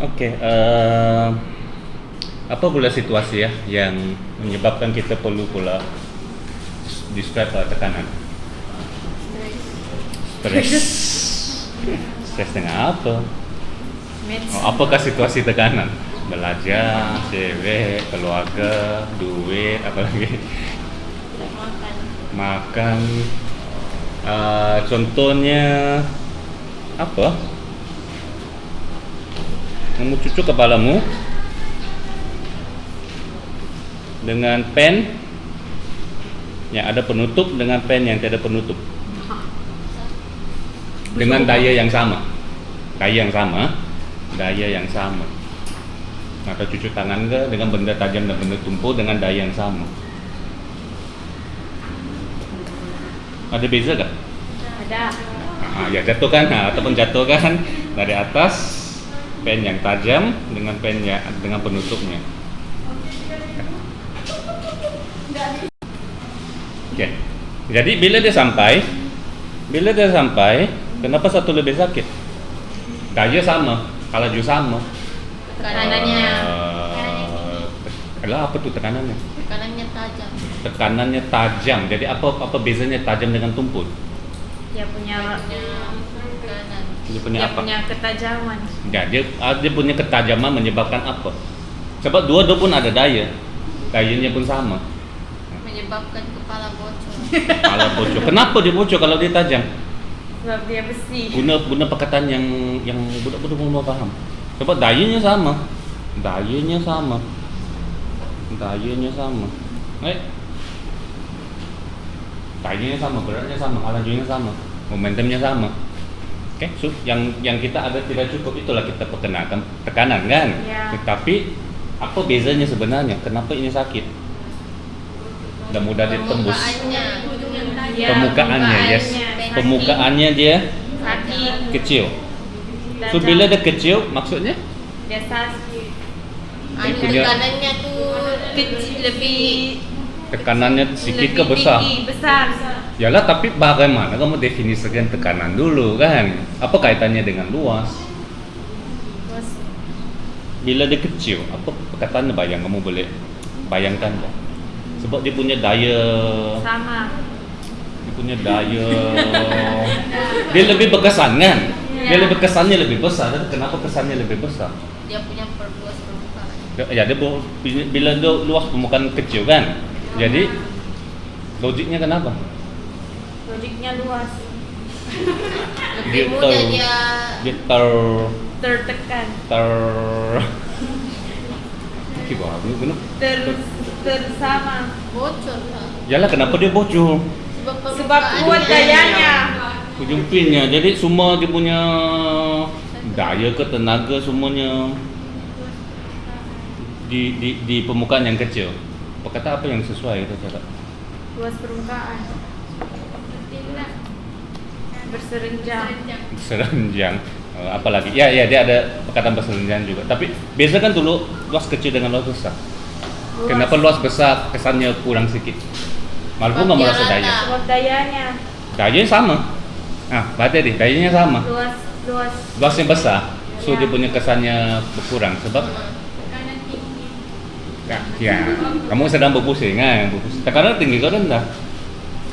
Oke, apa pula situasi ya yang menyebabkan kita perlu pula describe tekanan? Stres. Stres dengan apa? Apakah situasi tekanan? Belajar, cewek, keluarga, duit, apalagi makan. Contohnya apa? Kamu cucuk kepalamu dengan pen yang ada penutup dengan pen yang tidak ada penutup dengan daya yang sama, atau cucuk tangan ke dengan benda tajam dan benda tumpul dengan daya yang sama. Ada beza gak? Ada. Ya jatuhkan, ataupun jatuhkan dari atas pen yang tajam dengan dengan penutupnya. Oke. Jadi bila dia sampai, kenapa satu lebih sakit? Daya sama, laju sama. Tekanannya. Apa tuh tekanannya? Tekanannya tajam. Tekanannya tajam. Jadi apa bezanya tajam dengan tumpul? Dia punya tekanan. Dia punya apa? Punya ketajaman. Ya, dia punya ketajaman menyebabkan apa? Sebab dua-dua pun ada daya. Dayanya pun sama. Menyebabkan kepala bocor. Kepala bocor. Kenapa dia bocor kalau dia tajam? Sebab dia besi. Guna perkataan yang budak-budak mau paham. Sebab dayanya sama. Dayanya sama. Dayanya sama, beratnya sama, lajunya sama, momentumnya sama. Oke, so, yang kita ada tidak cukup itulah kita perkenalkan tekanan kan. Ya. Tetapi apa bezanya sebenarnya? Kenapa ini sakit? Dan mudah ditembus. Permukaannya, yes. Permukaannya dia sakit. kecil. So bila dia kecil, maksudnya? Dia sakit. Tekanannya tuh kecil, lebih Tekanannya sedikit ke besar? Besar. Yalah, tapi bagaimana kamu definisikan tekanan dulu kan? Apa kaitannya dengan luas? Bila dia kecil, apa perkataannya kamu boleh bayangkan tak? Sebab dia punya daya Sama. Dia punya daya dia lebih berkesan kan? Dia lebih kesannya lebih besar. Kenapa kesannya lebih besar? dia punya perluas permukaan. Ya, bila dia luas permukaan kecil kan? Jadi logiknya kenapa? Logiknya luas. Lebih mudah dia Tertekan. Gimana? Tersama. bocor lah. Yalah, kenapa dia bocor? Sebab kuat dayanya. Ujung pinnya, jadi semua dia punya daya ke tenaga semuanya di permukaan yang kecil. Kata apa yang sesuai kita cakap? Luas permukaan. Berserenjang. Apalagi? Ya dia ada perkataan berserenjang juga. Tapi biasa kan dulu luas kecil dengan luas besar. Kenapa luas besar kesannya kurang sedikit? Walaupun nggak merasa daya. Sebab dayanya. Dayanya sama. Berarti deh, dayanya sama. Luas. Luasnya besar, so Ya. dia punya kesannya berkurang sebab ya, kamu sedang berpusing kan? Tekanan tinggi ke rendah?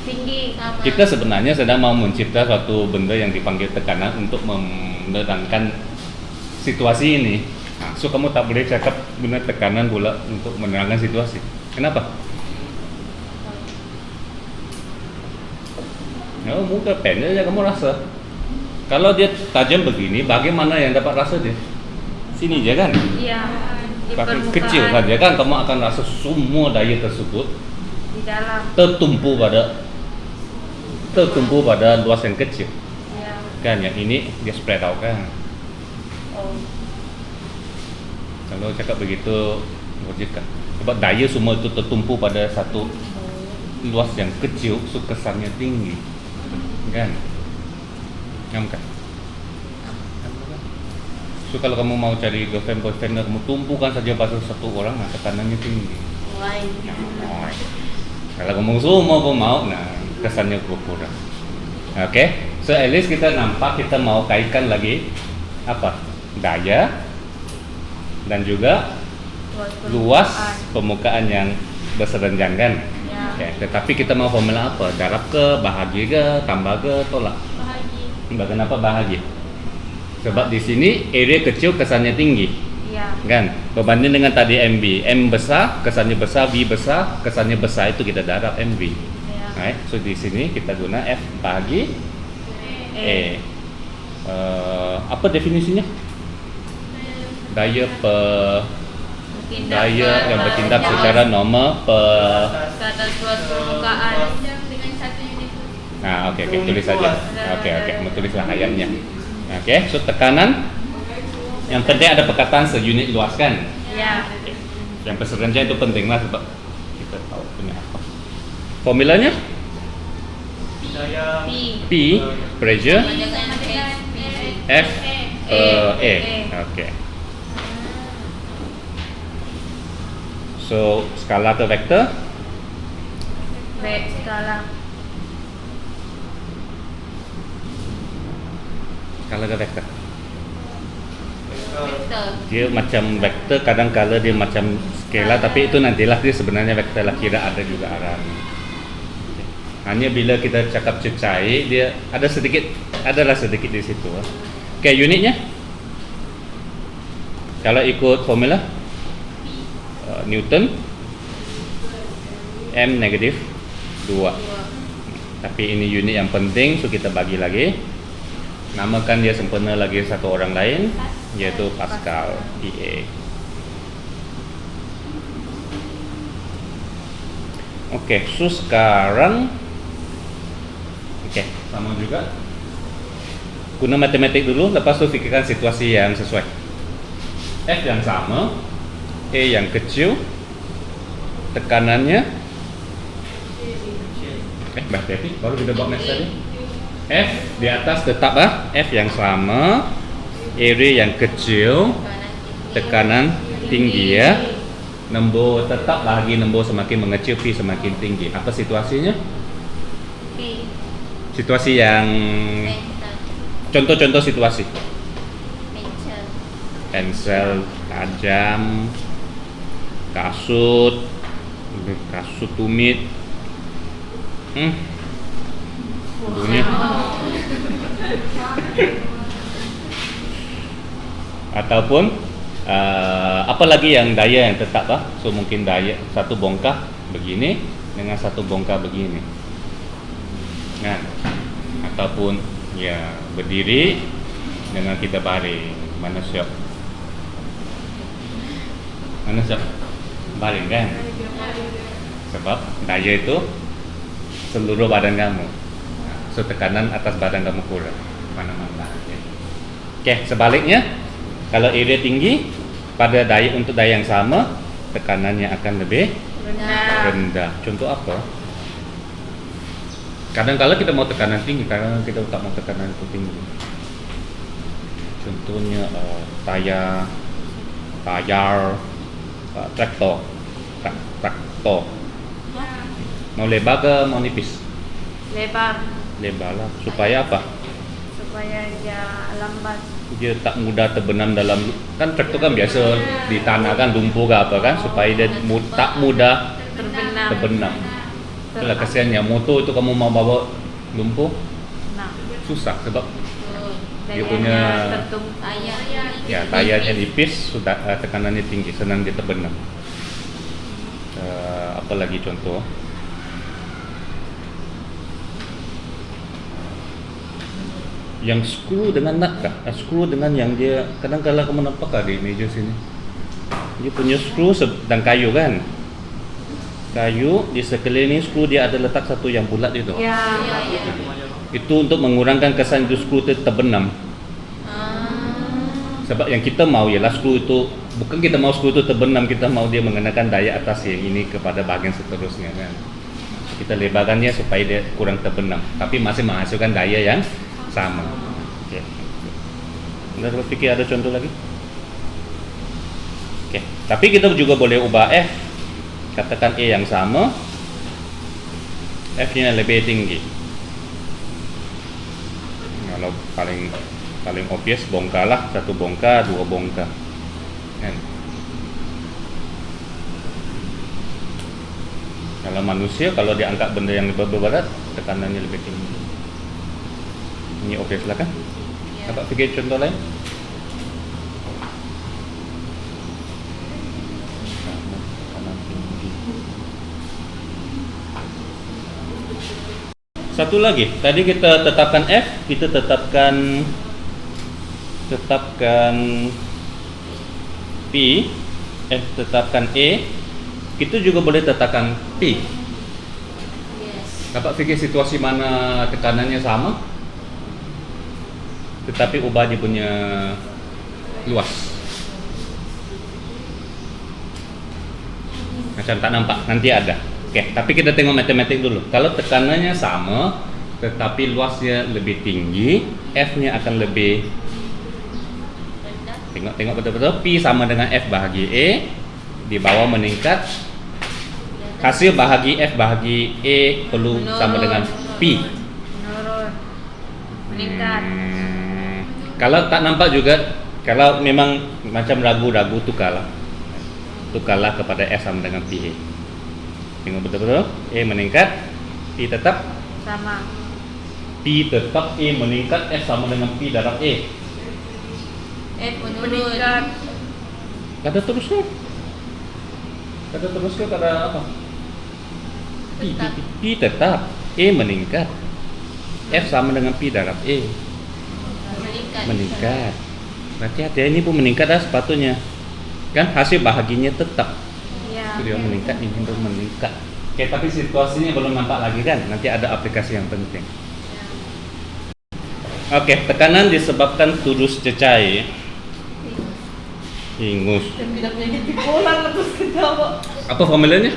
Tinggi. Kita sebenarnya sedang mau mencipta suatu benda yang dipanggil tekanan untuk menerangkan situasi ini. So kamu tak boleh cakap guna tekanan pula untuk menerangkan situasi. Kenapa? Muka pen aja kamu rasa. Kalau dia tajam begini, bagaimana yang dapat rasa dia? Sini aja kan? Iya. Di Pakai permukaan. kecil saja kan kamu akan rasa semua daya tersebut Di dalam. tertumpu pada luas yang kecil. Iya. Kan yang ini dia spread out kan. Oh. Kalau cakap begitu logika. Sebab daya semua itu tertumpu pada satu luas yang kecil, so kesannya tinggi. Kan? Kan? So kalau kamu mau cari girlfriend boyfriend, kamu tumpukan saja pada satu orang, tekanannya tinggi. Kalau kamu semua pun mau, kesannya berkurang. So at least kita nampak kita mau kaitkan lagi apa? Daya dan juga luas permukaan yang berserenjang kan. Ya. Oke, tetapi kita mau formula apa? Darab ke, bahagi ke, tambah ke, tolak? Kenapa bahagi? Sebab di sini area kecil kesannya tinggi, Ya. kan? Berbanding dengan tadi MB, M besar, kesannya besar, B besar, kesannya besar, itu kita darab MB. Ya. Right? So di sini kita guna F bahagi E. Apa definisinya? Daya yang bertindak secara normal per. Ke atas luas permukaan. Nah, oke, tulis saja. Oke, tulislah ayatnya. Oke, so tekanan yang penting ada perkataan seunit luas kan? Ya. Yang perserenjang itu penting lah sebab kita tahu punya apa. Formulanya P pressure F E. Oke. So skala ke vektor B skala. ke vektor. Vektor. Dia macam vektor, kadang-kala dia macam skala, tapi itu nantilah dia sebenarnya vektor lah, kira ada juga arah. Hanya bila kita cakap cecair, dia adalah sedikit di situ. Oke, unitnya kalau ikut formula Newton, M negatif 2. Tapi ini unit yang penting, so kita bagi lagi. Namakan dia sempurna lagi satu orang lain, yaitu Pascal, PA. Oke, so sekarang sama juga guna matematik dulu, lepas tu fikirkan situasi yang sesuai. F yang sama, E yang kecil, tekanannya berarti baru kita buat next tadi. F di atas tetap F yang sama, area yang kecil, tekanan tinggi ya. Nombor tetap lagi, nombor semakin mengecil, P semakin tinggi. Apa situasinya? P. Situasi yang contoh-contoh situasi. Pensel tajam, kasut tumit. Bunyi. Ataupun apa lagi yang daya yang tetap so mungkin daya satu bongkah begini dengan satu bongkah begini, nah, ataupun ya berdiri dengan kita baring. Mana siap baring kan, sebab daya itu seluruh badan kamu, so tekanan atas badan kamu kurang mana-mana. Oke, sebaliknya kalau area tinggi pada untuk daya yang sama, tekanannya akan lebih rendah. Contoh apa? Kadang-kala kita mau tekanan tinggi, kadang kita tak mau tekanan itu tinggi. Contohnya tayar, traktor. Mau lebar ke mau nipis? Lebar. Lebar lah. Supaya apa? Supaya dia lambat. Dia tak mudah terbenam dalam, kan traktor kan biasa di tanah kan, lumpur ke apa kan, supaya dia tak mudah terbenam. Itulah kasihannya motor itu, kamu mau bawa lumpur susah sebab dia punya tayarnya nipis, sudah tekanannya tinggi, senang dia terbenam. Apa lagi contoh? Yang skru dengan nut kah? Skru dengan yang dia kadang-kala kamu nampak kah di meja sini? Dia punya skru dan kayu kan? Kayu di sekeliling skru dia ada letak satu yang bulat itu. Ya. Itu untuk mengurangkan kesan itu skru itu terbenam. Sebab yang kita mau ialah skru itu, bukan kita mau skru itu terbenam, kita mau dia mengenakan daya atas yang ini kepada bahagian seterusnya kan. Kita lebarkannya supaya dia kurang terbenam, tapi masih menghasilkan daya yang sama. Oke. Anda berpikir ada contoh lagi? Oke. Tapi kita juga boleh ubah F. Katakan E yang sama, F-nya lebih tinggi. Kalau paling obvious bongkar lah, satu bongkar, dua bongkar. Kan? Kalau manusia, kalau diangkat benda yang lebih berat, tekanannya lebih tinggi. Ini oke, silakan. Ya. Dapat fikir contoh lain? Tekanan tinggi. Satu lagi, tadi kita tetapkan F, kita tetapkan P, tetapkan E, kita juga boleh tetapkan P. Yes. Dapat fikir situasi mana tekanannya sama, tetapi ubah dia punya luas. Macam tak nampak, nanti ada. Oke, tapi kita tengok matematik dulu. Kalau tekanannya sama, tetapi luasnya lebih tinggi, F-nya akan lebih. Rendah. Tengok betul-betul. P sama dengan F bahagi E, di bawah meningkat. Hasil bahagi F bahagi E perlu sama dengan P. Menurun. Meningkat. Kalau tak nampak juga, kalau memang macam ragu-ragu, tukarlah kepada F sama dengan P. Tengok betul-betul. E meningkat, P tetap. Sama. P tetap, E meningkat, F sama dengan P darab E. F menurun. Meningkat. Kata terusnya. Kata apa? Tetap. P tetap, E meningkat, F sama dengan P darab E. Meningkat. Berarti hati ini pun meningkat dah sepatutnya. Kan hasil bahaginya tetap. Ya. Itu dia meningkat, ini pun meningkat. Oke, tapi situasinya belum nampak lagi kan? Nanti ada aplikasi yang penting. Oke, tekanan disebabkan turus cecair. Ingus. Dan tidak punya bipolar terus ketawa. Apa formulanya?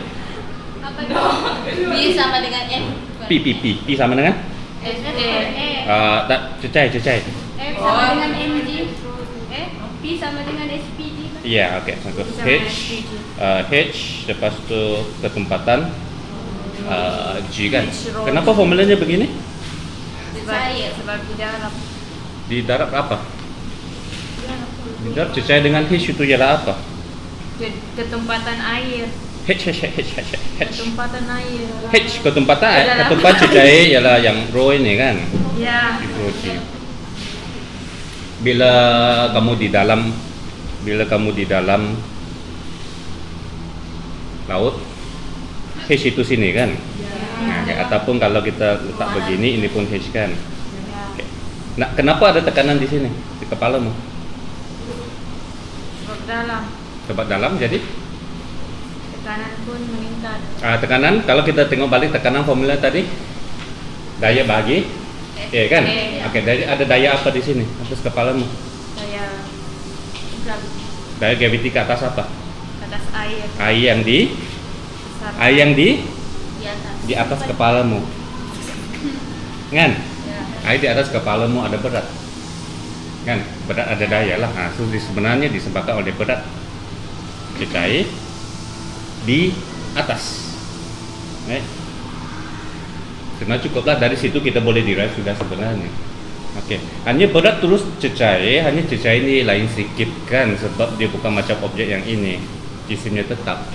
Apa itu? B sama dengan M. P sama dengan? S E. Tak, cecair. F sama dengan mg, P sama dengan spg. Iya, oke. Satu Sama H, lepas tu ketumpatan, G kan. H roll. Kenapa formulanya begini? Sebab di dalam. Di darab apa? Di darab cecair dengan H itu ialah apa? Ketumpatan air. H. Ketumpatan air. H ketumpatan, Dalam. ketumpat cecair ialah yang rho ini kan. Ya. Itu G. Bila kamu di dalam laut, H itu sini kan. Nah, ataupun kalau kita letak begini, ini pun H kan. Oke. Nah, kenapa ada tekanan di sini di kepalamu? Sebab dalam. Sebab dalam, jadi Tekanan pun meningkat. tekanan. Kalau kita tengok balik tekanan formula tadi, daya bahagi E kan. Oke, ada daya apa di sini atas kepalamu? Saya Daya gravity ke atas apa? atas air. Air yang di Besar. air yang Di atas. di atas kepalamu. Kan? Ya. Air di atas kepalamu ada berat. Kan? Berat ada daya lah. Nah, so sebenarnya disebabkan oleh berat cecair di atas. Sebenarnya cukuplah dari situ kita boleh derive sudah sebenarnya. Oke. Hanya berat terus cecair, hanya cecair ini lain sedikit kan, sebab dia bukan macam objek yang ini. Jisimnya tetap.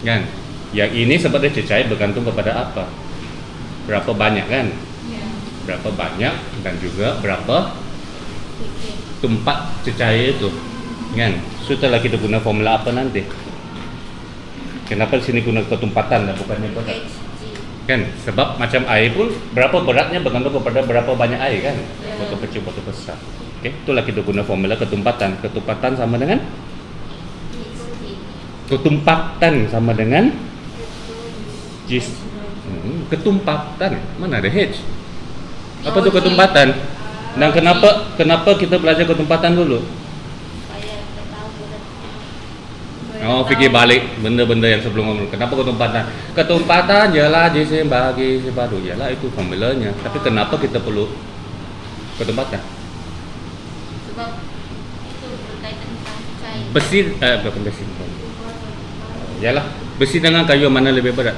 Kan? Yang ini sebab dia cecair bergantung kepada apa? Berapa banyak kan? Berapa banyak dan juga berapa tumpat cecair itu. Kan? Setelah kita guna formula apa nanti? Kenapa di sini guna ketumpatan dan bukannya berat? HG. Kan? Sebab macam air pun berapa beratnya bergantung kepada berapa banyak air kan? Botol kecil, botol besar. Oke, itulah kita guna formula ketumpatan. Ketumpatan sama dengan Jis. Ketumpatan. Mana ada H? Apa tu ketumpatan? Dan kenapa kita belajar ketumpatan dulu? Supaya kita tahu berat. Oh, fikir balik benda-benda yang sebelum ngomong. Kenapa ketumpatan? Ketumpatan ialah jisim bahagi sebadu. Ialah itu formulanya. Tapi kenapa kita perlu ketumpatan? Sebab itu berkaitan dengan cair. Besi, bukan besi. Ialah besi dengan kayu mana lebih berat?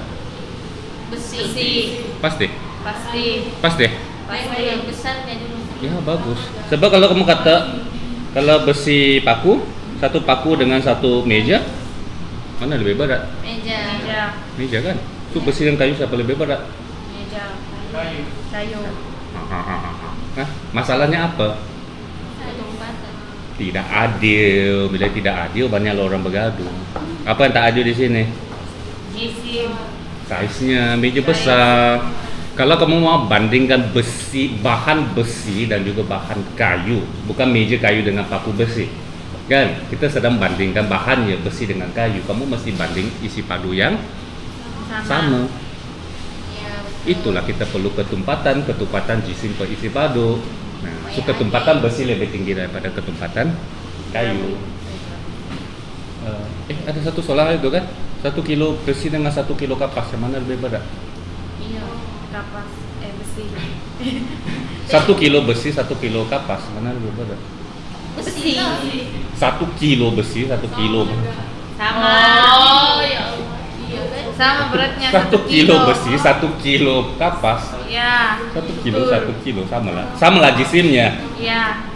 Besi. Pasti. Pasti. Pasti yang besarnya dulu. Ya bagus. Sebab kalau kamu kata kalau besi paku Satu paku dengan satu meja, mana lebih berat? Meja. Meja. Meja kan? So besi dan kayu siapa lebih berat? Meja. Kayu. Hah? Masalahnya apa? Lompatan. Tidak adil. Bila tidak adil banyak orang bergaduh. Apa yang tak adil di sini? Jisim. Saiznya meja besar. Kalau kamu mau bandingkan besi, bahan besi dan juga bahan kayu, bukan meja kayu dengan paku besi, kan? Kita sedang bandingkan bahannya besi dengan kayu. Kamu mesti banding isi padu yang sama. Ya, betul. Itulah kita perlu ketumpatan jisim per isi padu. Nah, so ketumpatan besi lebih tinggi daripada ketumpatan kayu. Ada satu soal itu kan? 1 kilo besi dengan 1 kilo kapas, yang mana lebih berat? Iya. Kapas. Besi. 1 kilo besi, 1 kilo kapas, mana lebih berat? Besi. 1 kilo besi, 1 kilo. Sama. Oh, ya Allah. Iya kan? Sama beratnya 1 kilo besi, 1 kilo kapas. Ya. 1 kilo, 1 kilo, sama lah jisimnya. Ya.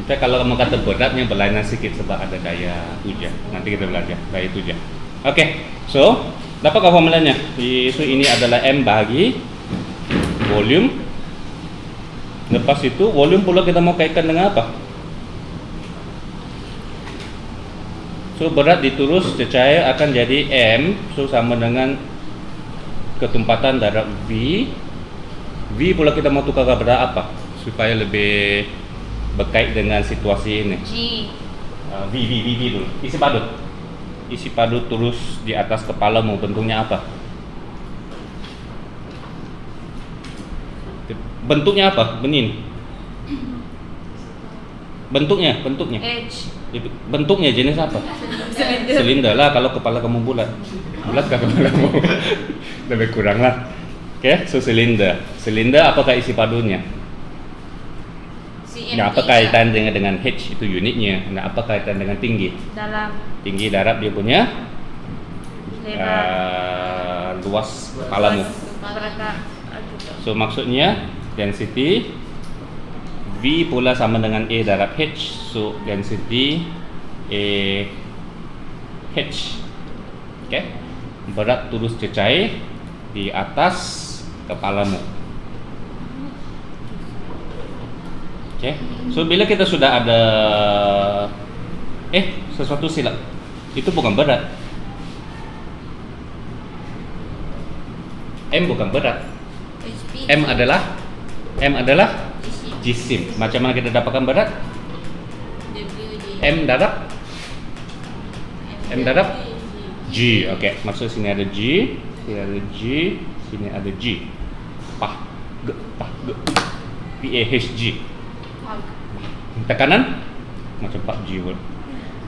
Tapi kalau kamu kata beratnya berlainan sedikit sebab ada daya tuja. Nanti kita belajar daya tuja. Oke, so dapatkah formulanya? So ini adalah M bagi volume. Lepas itu volume pula kita mau kaitkan dengan apa? So berat diturus cecair akan jadi M. So sama dengan ketumpatan darab V. V pula kita mau tukar kepada apa? Supaya lebih berkait dengan situasi ini. G. V dulu. Isi padu. Isi padu terus di atas kepalamu, bentuknya apa? Bentuknya apa? Benin. Bentuknya. H. Bentuknya jenis apa? Silinder lah kalau kepala kamu bulat. Bulat kah kepalamu? Lebih kurang lah. Oke, so silinder. Silinder apakah isi padunya? Si Nah, apa kaitan dengan H itu unitnya? Nah, apa kaitan dengan tinggi? Dalam. Tinggi darab dia punya Lebar. luas kepalamu. Mereka. So maksudnya density V pula sama dengan A darab H. So density A H. Okay. Berat turus cecair di atas kepalamu. Okay. So bila kita sudah ada sesuatu silap. Itu bukan berat. M bukan berat. M adalah jisim. Macam mana kita dapatkan berat? M darab G. Okey, maksud sini ada G, sini ada G, sini ada G. Pah G. PAHG. Tekanan macam PUBG pun.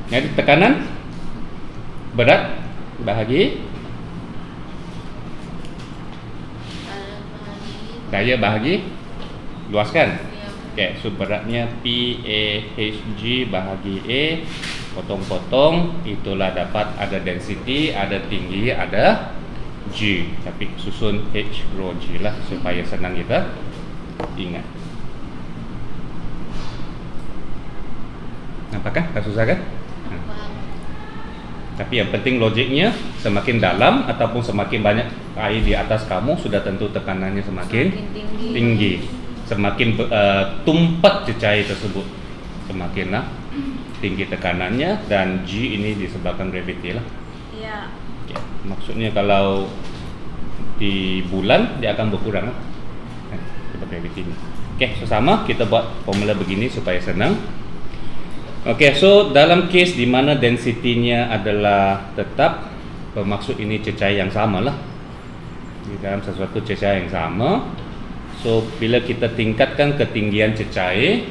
Jadi tekanan berat bahagi daya bahagi luas kan? Okey, so beratnya PAHG bahagi A, potong-potong, itulah dapat ada density, ada tinggi, ada G. Tapi susun H rho G lah supaya senang kita ingat. Nampakkah? Tak susah kan? Tapi yang penting logiknya, semakin dalam ataupun semakin banyak air di atas kamu, sudah tentu tekanannya semakin tinggi. Semakin tumpat cecair tersebut, semakinlah tinggi tekanannya, dan G ini disebabkan gravity lah. Ya. Okay. Maksudnya kalau di bulan dia akan berkurang lah. Sebab gravity ini. Okay, so sama kita buat formula begini supaya senang. Okay, so dalam case di mana density-nya adalah tetap, bermaksud ini cecair yang sama lah. Di dalam sesuatu cecair yang sama. So bila kita tingkatkan ketinggian cecair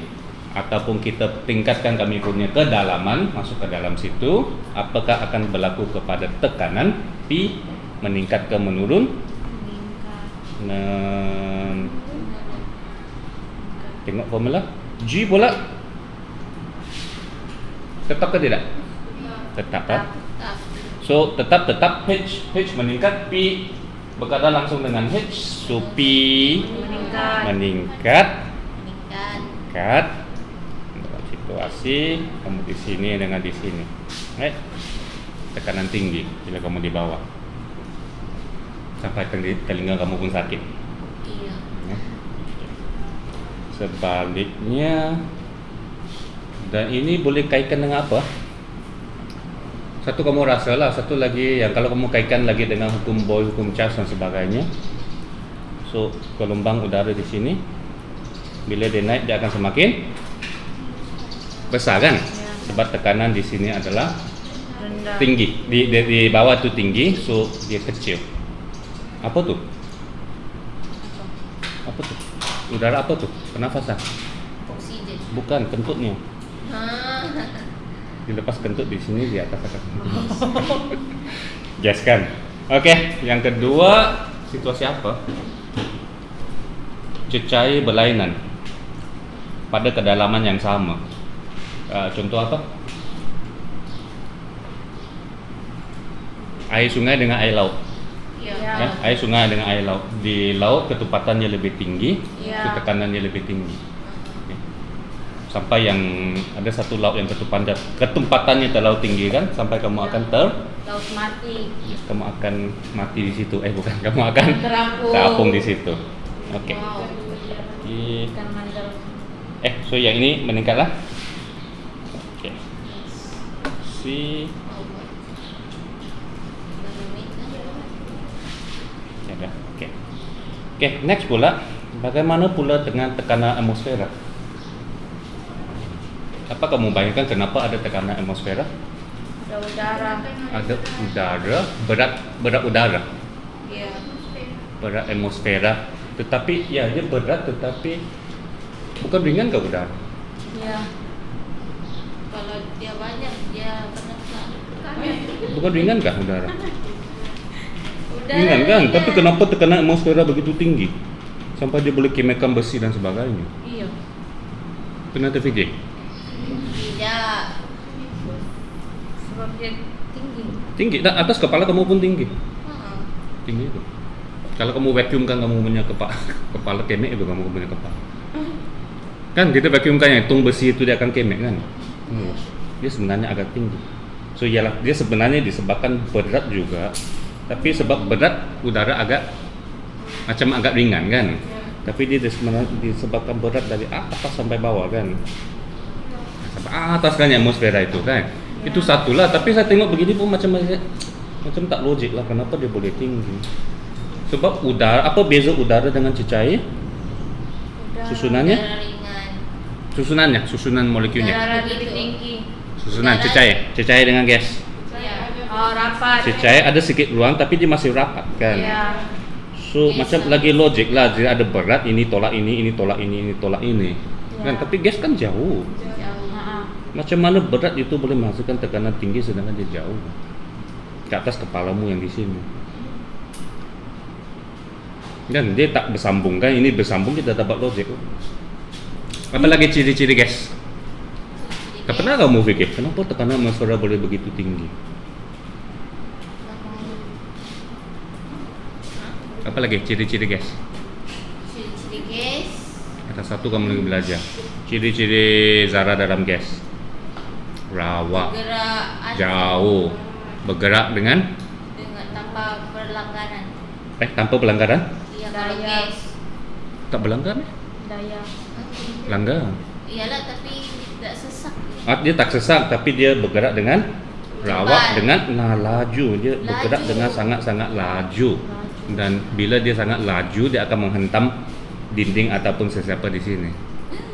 ataupun kita tingkatkan kami punya kedalaman masuk ke dalam situ, apakah akan berlaku kepada tekanan P meningkat ke menurun? Tengok formula. G pula tetap ke tidak? Tetap lah. So tetap H meningkat, P berkata langsung dengan H. So P meningkat. Situ situasi kamu di sini dengan di sini. Tekanan tinggi bila kamu di bawah. Sampai telinga kamu pun sakit. Iya. Sebaliknya, dan ini boleh kaitkan dengan apa? Satu kamu rasa lah, satu lagi yang kalau kamu kaitkan lagi dengan hukum Boyle, hukum Charles dan sebagainya. So gelombang udara di sini, bila dia naik dia akan semakin besar kan? Sebab tekanan di sini adalah Rendah. tinggi, di bawah tu tinggi, so dia kecil. Apa tu? Apa tu? Udara apa tu? Pernafasan. Oksigen. Bukan, kentutnya. Dilepas kentut di sini di atas akan. Gas kan? Oke, yang kedua situasi apa? Cecair berlainan pada kedalaman yang sama. Contoh apa? Air sungai dengan air laut. Iya. Ya. Kan? Air sungai dengan air laut. Di laut ketumpatannya lebih tinggi, Ya. ketekanannya lebih tinggi. Okay. Sampai yang ada satu laut yang ketumpatannya terlalu tinggi kan, sampai kamu akan Laut mati. kamu akan mati di situ. Bukan, kamu akan Terapung. terapung di situ. Oke. Wow. Ikan mandal. So yang ini meningkatlah. Oke. Si ya dah. Oke, next pula, bagaimana pula dengan tekanan atmosfera? Apa kamu bayangkan kenapa ada tekanan atmosfera? Ada udara. Ada udara, berat udara, Iya. berat atmosfera. Tetapi ya dia berat, tetapi bukan ringan ke udara? Ya. Kalau dia banyak dia menekan. Bukan ringan kah udara? Udah. Ringan kan? Tapi kenapa tekanan atmosfera begitu tinggi sampai dia boleh kimekan besi dan sebagainya? Iya. Pernah terfikir? Tidak. Sebab dia tinggi. Tinggi, dan atas kepala kamu pun tinggi. Heeh. Tinggi itu. Kalau kamu vacuum kan kamu punya kepala kemek itu kamu punya kepala. Kan kita vacuumkan yang tung besi itu dia akan kemek kan. Dia sebenarnya agak tinggi. So iyalah dia sebenarnya disebabkan berat juga. Tapi sebab berat udara agak ringan kan. Tapi dia disebabkan berat dari atas sampai bawah kan. Sampai atas kan atmosfera itu kan. Itu satulah, tapi saya tengok begini pun macam tak logik lah kenapa dia boleh tinggi. Sebab udara, apa beza udara dengan cecair? Udara. Susunannya? Udara ringan. Susunan molekulnya. Udara lebih tinggi. Susunan Udara. cecair dengan gas. Iya. Oh, rapat. Cecair ada sedikit ruang tapi dia masih rapat kan. Ya. So macam lagi logik lah, dia ada berat ini tolak ini tolak ini tolak ini. Kan tapi gas kan jauh. Jauh. Macam mana berat itu boleh menghasilkan tekanan tinggi sedangkan dia jauh ke atas kepalamu yang di sini. Dan dia tak bersambung kan, ini bersambung kita dapat logik. Apa lagi ciri-ciri gas? Tak pernah kamu fikir kenapa tekanan atmosfera boleh begitu tinggi? Apa lagi ciri-ciri gas? Ciri-ciri gas. Ada satu kamu lagi belajar. Ciri-ciri zarah dalam gas. Rawa, Gerak jauh, bergerak dengan tanpa berlangganan. tanpa pelanggaran? Iya, kalau Daya. gas. Tak berlanggar? Daya. Langgar. Iyalah, tapi tidak sesak. Dia tak sesak tapi dia bergerak dengan rawak Cepat. dengan laju. Dia bergerak Laju. dengan sangat-sangat laju. Dan bila dia sangat laju dia akan menghentam dinding ataupun sesiapa di sini.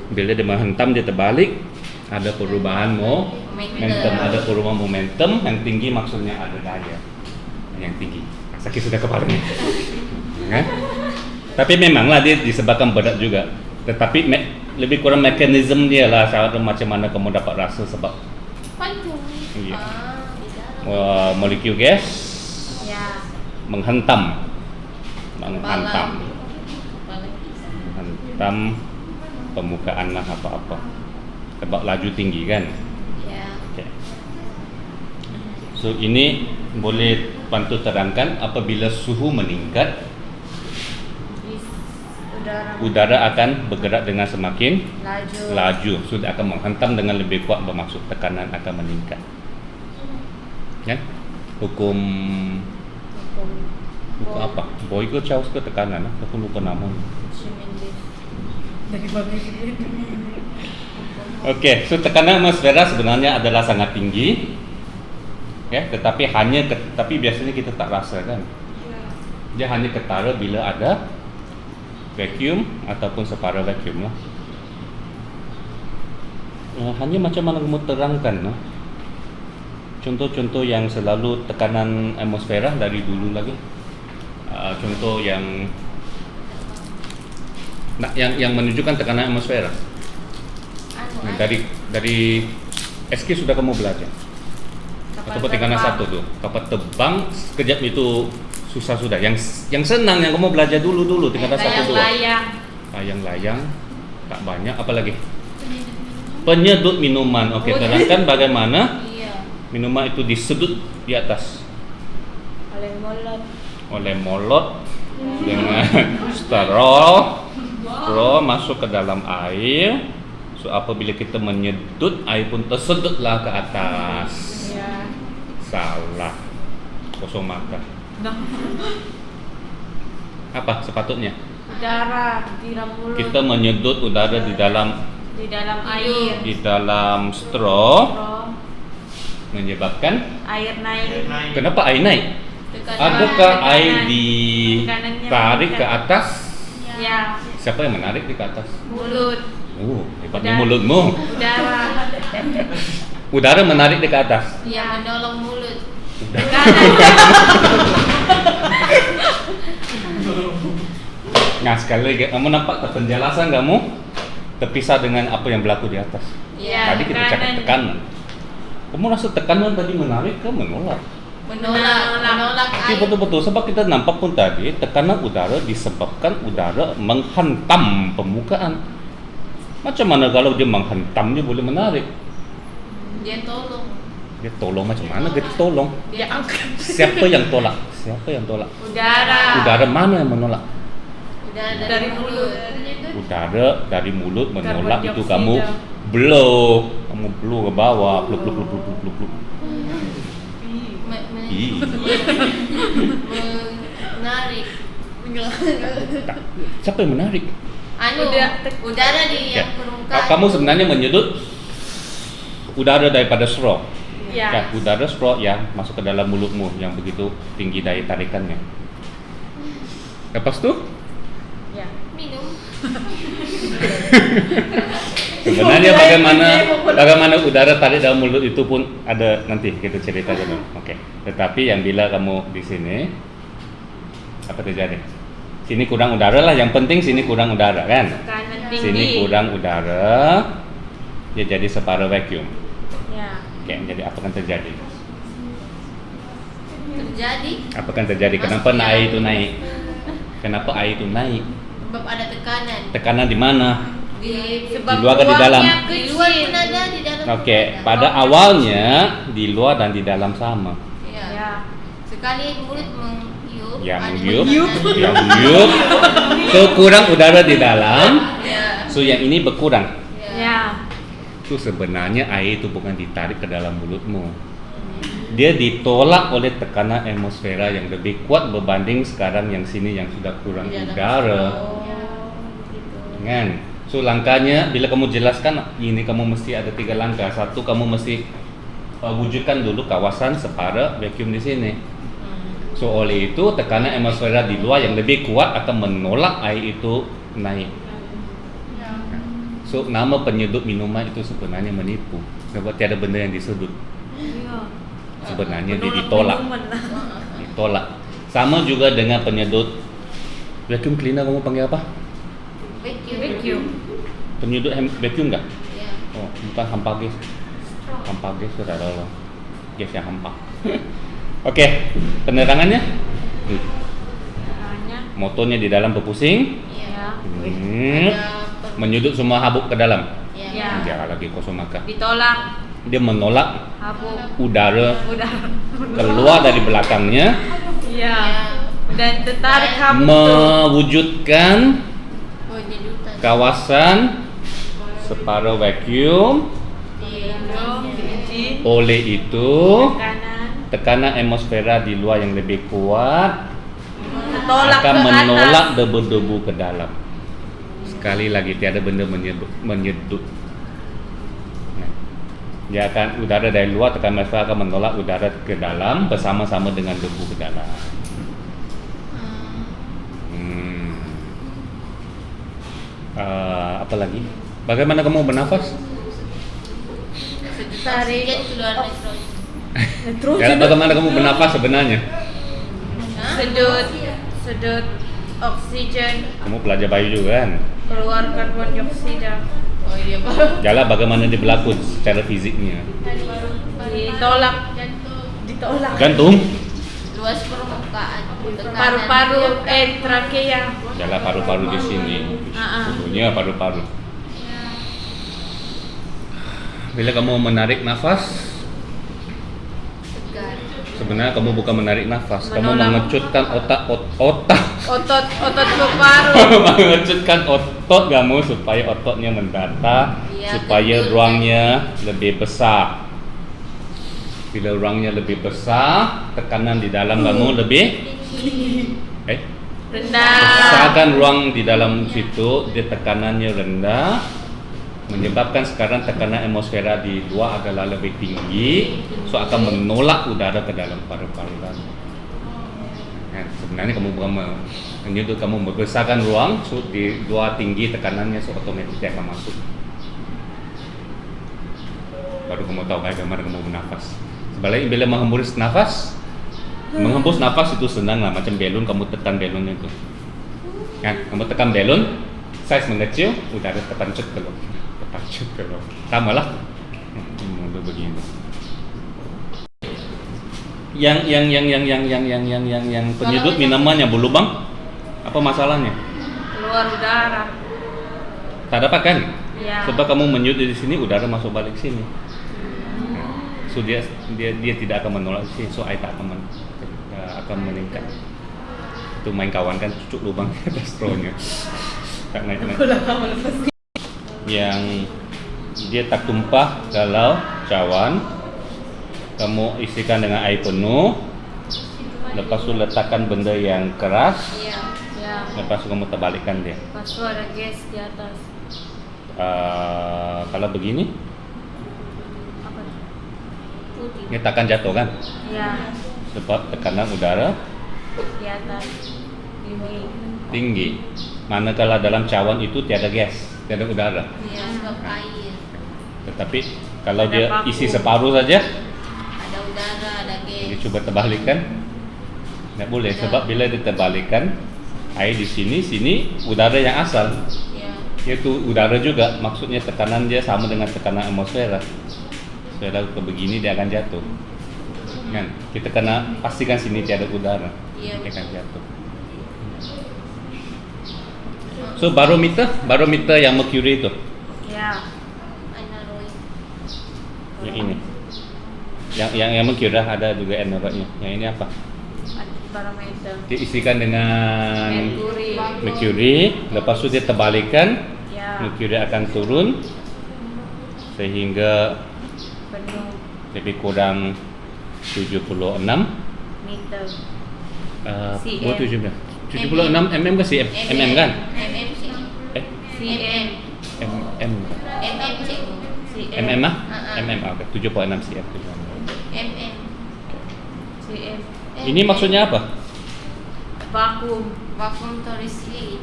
Bila dia menghentam dia terbalik, ada perubahan momentum, ada perubahan momentum yang tinggi maksudnya ada daya yang tinggi. Sakit sudah kepalanya. Kan? Tapi memanglah dia disebabkan berat juga. Tetapi lebih kurang mekanisme dia lah cara macam mana kamu dapat rasa sebab Pancung. Iya. Di dalam. molekul gas Ya. menghentam Apalagi. permukaan lah apa-apa sebab laju tinggi kan. Ya. Okay. So ini boleh bantu terangkan apabila suhu meningkat Udara udara akan bergerak dengan semakin Laju. laju, sudah akan menghantam dengan lebih kuat, bermaksud tekanan akan meningkat. Ya? Hukum apa? Boyke Charles ke tekanan, aku lupa nama. Oke, so tekanan atmosfera sebenarnya adalah sangat tinggi, ya, tapi biasanya kita tak rasa kan. Dia hanya ketara bila ada vacuum ataupun separa vacuum lah. Hanya macam mana kamu terangkan lah. Contoh-contoh yang selalu tekanan atmosfera dari dulu lagi. Contoh yang menunjukkan tekanan atmosfera. Dari SK sudah kamu belajar. Atau tingkatan 1 tuh. Kapal terbang sekejap itu susah sudah. Yang senang yang kamu belajar dulu tingkatan 1 2. Layang-layang tak banyak, apalagi penyedut minuman. Oke, terangkan bagaimana minuman itu disedut di atas oleh molot dengan straw masuk ke dalam air. So apabila kita menyedut, air pun tersedutlah ke atas. Salah, kosong mata. Apa sepatutnya? Udara di dalam mulut. Kita menyedut udara di dalam air. Di dalam straw menyebabkan Air naik. kenapa air naik? Adakah air ditarik ke atas? Ya. Siapa yang menarik di ke atas? Mulut. Hebatnya mulutmu. Udara. Udara menarik di ke atas. Yang menolong mulut. Nah, sekali lagi kamu nampak penjelasan kamu terpisah dengan apa yang berlaku di atas. Ya, Tadi kita cakap tekanan. Kamu rasa tekanan tadi menarik ke menolak? Menolak Tapi air. betul-betul sebab kita nampak pun tadi tekanan udara disebabkan udara menghantam permukaan. Macam mana kalau dia menghantam dia boleh menarik? Dia tolong. Dia tolong macam mana dia tolong? Dia angkat. Siapa yang tolak? Siapa yang tolak? Udara. Udara mana yang menolak? Udara Dari mulut. Udara dari mulut menolak itu dioksida. kamu kamu blow ke bawah, pluk. Menarik. Tak. Siapa yang menarik? Udara di Ya. yang permukaan. Kamu sebenarnya menyedut udara daripada straw. Ya. Udara straw yang masuk ke dalam mulutmu yang begitu tinggi daya tarikannya. Lepas tu Ya. Minum. sebenarnya bagaimana udara tarik dalam mulut itu pun ada, nanti kita cerita dulu. Oke. Tetapi yang bila kamu di sini apa terjadi? Sini kurang udara lah, yang penting sini kurang udara kan? Tekanan tinggi. Sini kurang udara, dia jadi separa vacuum. Ya. Oke, jadi apa akan terjadi? Apa akan terjadi? Kenapa Masuk air dalam- itu naik? Kenapa air itu naik? Sebab ada tekanan. Tekanan di mana? Sebab Di luar ke di dalam? Di luar pun ada, di dalam Oke, pun ada. pada awalnya di luar dan di dalam sama. Ya. Ya. Sekali mulut menghiup. Ya, ada menghiup, tekanan. yang menghiup. So kurang udara di dalam. Ya. So yang ini berkurang. Ya. So sebenarnya air itu bukan ditarik ke dalam mulutmu. Dia ditolak oleh tekanan atmosfera yang lebih kuat berbanding sekarang yang sini yang sudah kurang Di dalam. udara. Kan? So langkahnya bila kamu jelaskan ini, kamu mesti ada 3 langkah. Satu, kamu mesti wujudkan dulu kawasan separa vacuum di sini. So oleh itu tekanan atmosfera di luar yang lebih kuat akan menolak air itu naik. So nama penyedut minuman itu sebenarnya menipu. Sebab tiada benda yang disedut. Sebenarnya dia ditolak. Ditolak. Sama juga dengan penyedut vacuum cleaner, kamu panggil apa? Vacuum. Penyedut vacuum enggak? Ya. Oh, bukan hampa gas. Hampa gas sudah ada. Gas yang hampa. Oke, penerangannya? Caranya. Motornya di dalam berpusing. Ya. Menyudut semua habuk ke dalam. Ya. Jangan lagi kosong maka. Ditolak. Dia menolak Habuk. udara Udara. keluar dari belakangnya, Ya. Dan tertarik habuk tu. mewujudkan kawasan separuh vacuum. Oleh itu, tekanan atmosfera di luar yang lebih kuat akan menolak debu-debu ke dalam. Sekali lagi, tiada benda menyedut. Dia akan udara dari luar, tekanan atmosfera akan menolak udara ke dalam bersama-sama dengan debu ke dalam. Apa lagi? Bagaimana kamu bernafas? Tarik keluar nitrogen. Ya, bagaimana kamu bernafas sebenarnya? Sedut oksigen, Kamu pelajar bayu juga kan? keluar karbon dioksida, Oh iya Pak. Jalan bagaimana dia berlaku secara fiziknya? ditolak, Gantung. Luas permukaan. Tekanan. paru-paru, trakea. Jalan paru-paru di sini. Sebelumnya paru-paru. Bila kamu menarik nafas, Tegar. sebenarnya kamu bukan menarik nafas, kamu Menolak. mengecutkan otot Otot paru. mengecutkan otot kamu supaya ototnya mendata, Iya, supaya betul. ruangnya lebih besar. Bila ruangnya lebih besar, tekanan di dalam kamu lebih Rendah. besarkan ruang di dalam situ, dia tekanannya rendah, menyebabkan sekarang tekanan atmosfera di luar adalah lebih tinggi, so akan menolak udara ke dalam paru-paru kamu. Sebenarnya kamu bukan menyedut, kamu membesarkan ruang, so di luar tinggi tekanannya, so otomatis dia akan masuk. Baru kamu tahu bagaimana kamu bernafas. Sebaliknya bila menghembus nafas, itu senang lah, macam belon, kamu tekan belon itu. Kamu tekan belon, size mengecil, udara terpancut keluar. Sama lah. Begini. Yang penyedut minuman yang berlubang, apa masalahnya? Keluar udara. Tak dapat kan? Ya. Sebab kamu menyedut di sini, udara masuk balik sini. So dia tidak akan menolak sini, so air tak akan meningkat. Itu main kawan kan, cucuk lubang atas strawnya. Tak naik. Yang dia tak tumpah kalau cawan, kamu isikan dengan air penuh, lepas tu letakkan benda yang keras, Iya. Ya. lepas tu kamu terbalikkan dia. Lepas tu ada gas di atas. Kalau begini, Apa? Putih. dia takkan jatuh kan? Ya. Sebab tekanan udara Di atas. Ini. tinggi. Manakala dalam cawan itu tiada gas, tiada udara. Iya, sebab air. Tetapi kalau Ada dia vakum. isi separuh saja, Ada udara, ada dia gas. cuba terbalikkan, tidak boleh. Sebab bila dia terbalikkan, air di sini udara yang asal, Iya. yaitu udara juga. Maksudnya tekanan dia sama dengan tekanan atmosfera. Kalau ke begini dia akan jatuh. Kan? Kita kena pastikan sini tiada udara, Iya. dia akan jatuh. So barometer yang mercury itu, Ya. Anaroid. yang ini, yang mercury ada juga N-nya. Yang ini apa? Barometer. Diisikan dengan Mercury. mercury, lepas itu dia terbalikkan, Ya. mercury akan turun sehingga Penuh lebih kurang 76 meter. cm. cm. 76 mm ke cm? Mm kan? MM sih. cm. mm MM sih. mm ah? Ah. mm oke, 76 cm. MM. cm. Ini maksudnya apa? Vakum. Vacuum torisi.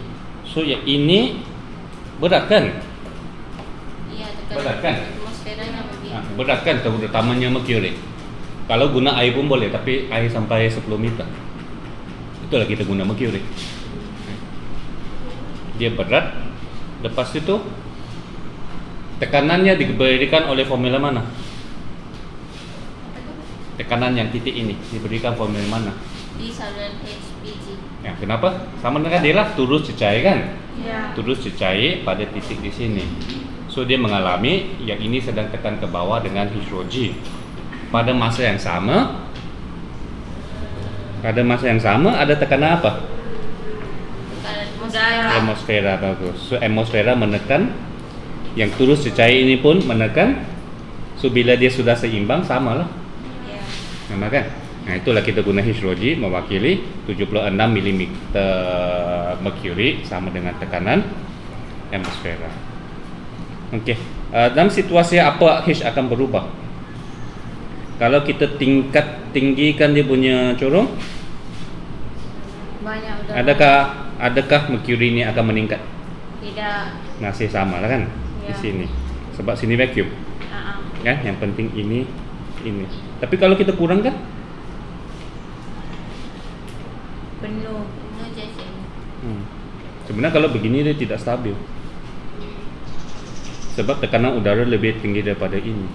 So ya ini berat kan? Iya, Berat kan? atmosferanya begitu. Berat kan terutamanya mercury. Kalau guna air pun boleh, tapi air sampai 10 meter. Itulah kita guna mercury. Dia berat. Lepas itu tekanannya diberikan oleh formula mana? Tekanan yang titik ini diberikan formula mana? Di saluran HPG. Ya, kenapa? Sama dengan dia lah, turun cecair kan? Ya. Turun cecair pada titik di sini. So dia mengalami yang ini sedang tekan ke bawah dengan hidrogen. Pada masa yang sama ada tekanan apa? Tekanan Udara. Atmosfera bagus. So atmosfera menekan, yang turun secair ini pun menekan. So bila dia sudah seimbang sama lah. Ya. Nama kan? Nah itulah kita guna hidrogen mewakili 76 mm merkuri sama dengan tekanan atmosfera. Okey. Dalam situasi apa H akan berubah? Kalau kita tinggikan dia punya corong, Banyak udara. adakah merkuri ini akan meningkat? Tidak. Masih sama lah kan? Di Ya. sini. Sebab sini vacuum. Kan? Yang penting ini. Tapi kalau kita kurangkan, Penuh. Penuh je sih. sebenarnya kalau begini dia tidak stabil. Sebab tekanan udara lebih tinggi daripada ini.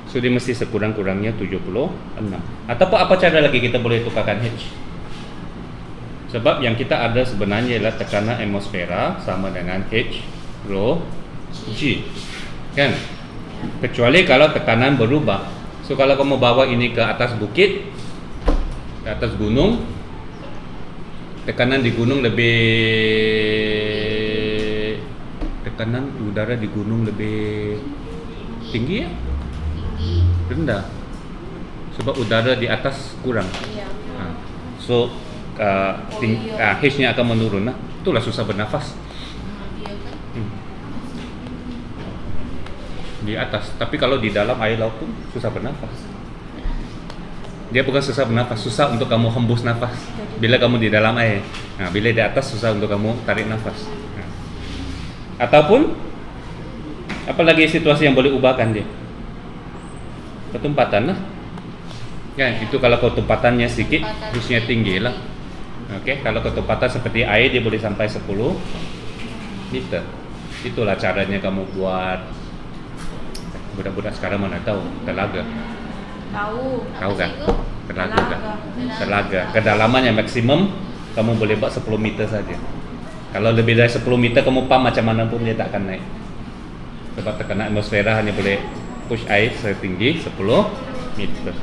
So dia mesti sekurang-kurangnya 76. Ataupun apa cara lagi kita boleh tukarkan H? Sebab yang kita ada sebenarnya ialah tekanan atmosfera sama dengan H rho G. Kan? Kecuali kalau tekanan berubah. So kalau kamu bawa ini ke atas bukit, ke atas gunung, tekanan di gunung tekanan udara di gunung lebih tinggi ya? Tinggi. Rendah. Sebab udara di atas kurang. Iya. So H-nya akan menurun lah. Itulah susah bernafas Dia kan. di atas. Tapi kalau di dalam air laut pun susah bernafas. Dia bukan susah bernafas, susah untuk kamu hembus nafas bila kamu di dalam air. Nah, bila di atas susah untuk kamu tarik nafas. Nah. Ataupun apalagi situasi yang boleh ubahkan dia? Ketumpatan lah. Kan, itu kalau ketumpatannya sedikit, H-nya tinggi lah. Okey, kalau ketumpatan seperti air dia boleh sampai 10 liter. Itulah caranya kamu buat. Budak-budak sekarang mana tahu telaga. Tahu. Tahu kan? Apa sih, Gu? Telaga kan? Telaga. Telaga. Kedalaman yang maksimum kamu boleh buat 10 meter saja. Kalau lebih dari 10 meter kamu pump macam mana pun dia tak akan naik. Sebab tekanan atmosfera hanya boleh push air setinggi 10 meter.